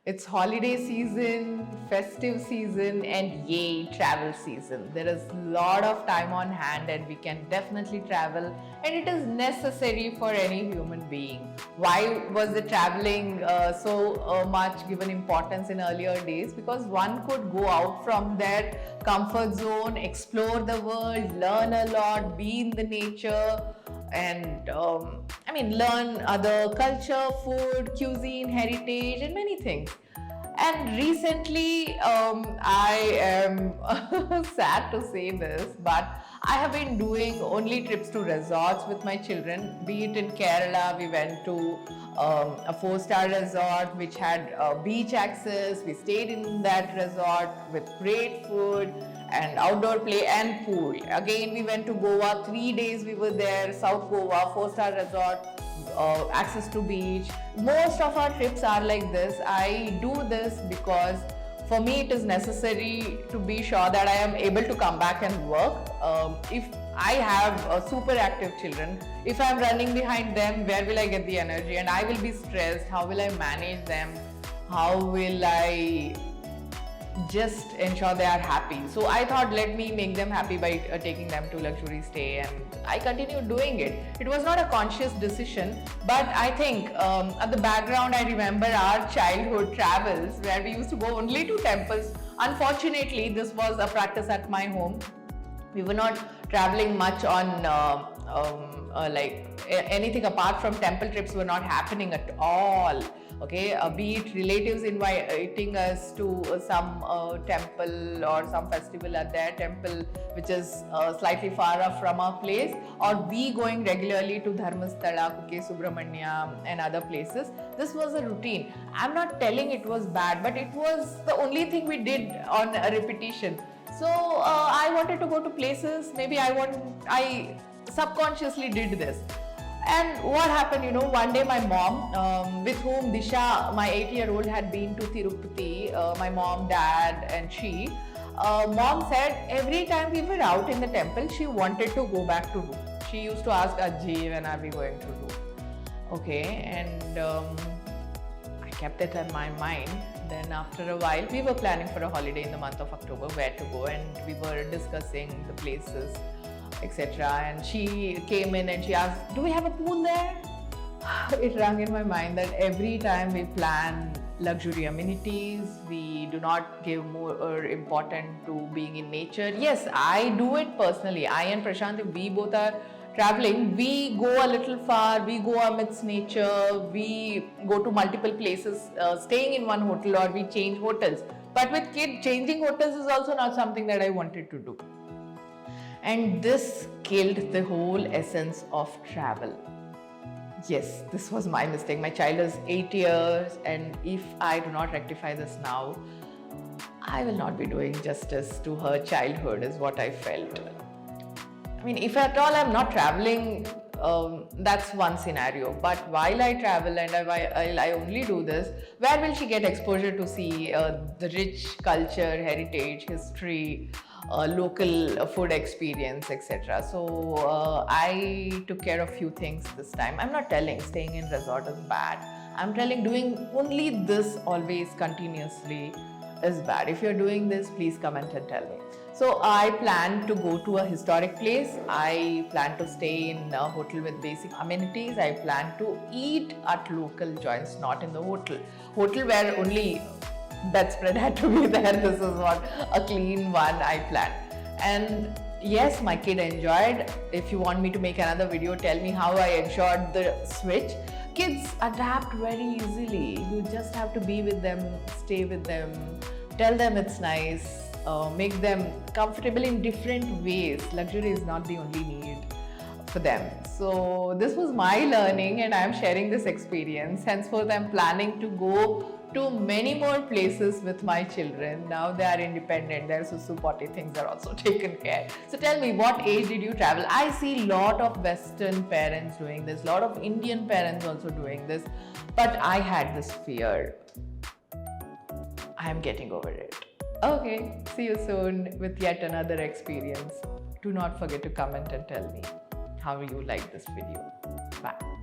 It's holiday season, festive season, and yay, travel season. There is a lot of time on hand, and we can definitely travel, and it is necessary for any human being. Why was the traveling so much given importance in earlier days? Because one could go out from their comfort zone, explore the world, learn a lot, be in the nature, and learn other culture, food, cuisine, heritage, and many things. And recently, I am sad to say this, but I have been doing only trips to resorts with my children. Be it in Kerala, we went to a 4-star resort which had beach access. We stayed in that resort with great food and outdoor play and pool. Again, we went to Goa, 3 days we were there, South Goa, 4-star resort, access to beach. Most of our trips are like this. I do this because for me it is necessary to be sure that I am able to come back and work. If I have super active children, if I am running behind them, where will I get the energy? And I will be stressed. How will I manage them? How will I just ensure they are happy? So I thought, let me make them happy by taking them to luxury stay, and I continued doing it. It was not a conscious decision, but I think at the background I remember our childhood travels where we used to go only to temples. Unfortunately, this was a practice at my home. We were not traveling much on anything apart from temple trips were not happening at all. Okay, be it relatives inviting us to some temple or some festival at their temple which is slightly far off from our place, or we going regularly to Dharmasthala, Kukke Subramanya and other places. This was a routine. I'm not telling it was bad, but it was the only thing we did on a repetition. So I wanted to go to places. Maybe I subconsciously did this. And what happened, one day my mom, with whom Disha, my 8-year-old, had been to Tirupati, my mom, dad and she, mom said every time we were out in the temple, she wanted to go back to room. She used to ask Ajji, when are we going to room? Okay, and I kept it in my mind. Then after a while, we were planning for a holiday in the month of October, where to go, and we were discussing the places, etc. And she came in and she asked, do we have a pool there? It rang in my mind that every time we plan luxury amenities, we do not give more importance to being in nature. Yes, I do it personally. I and Prashanth, if we both are traveling, we go a little far, we go amidst nature, we go to multiple places, staying in one hotel, or we change hotels. But with kids, changing hotels is also not something that I wanted to do. And this killed the whole essence of travel. Yes, this was my mistake. My child is 8 years, and if I do not rectify this now, I will not be doing justice to her childhood, is what I felt. I mean, if at all I'm not traveling, that's one scenario. But while I travel and I only do this, where will she get exposure to see the rich culture, heritage, history, local food experience, etc. So I took care of few things this time. I'm not telling staying in resort is bad. I'm telling doing only this always continuously is bad. If you're doing this, please comment and tell me. So I plan to go to a historic place. I plan to stay in a hotel with basic amenities. I plan to eat at local joints, not in the hotel. Hotel where only bedspread had to be there. This is what a clean one I planned. And yes, my kid enjoyed. If you want me to make another video, tell me how I ensured the switch. Kids adapt very easily. You just have to be with them, stay with them, tell them it's nice, make them comfortable in different ways. Luxury is not the only need for them. So this was my learning, and I am sharing this experience. Henceforth, I am planning to go to many more places with my children. Now they are independent, their susu potty things are also taken care. So tell me, what age did you travel? I see a lot of Western parents doing this, a lot of Indian parents also doing this, but I had this fear. I am getting over it. Okay, see you soon with yet another experience. Do not forget to comment and tell me how you like this video. Bye.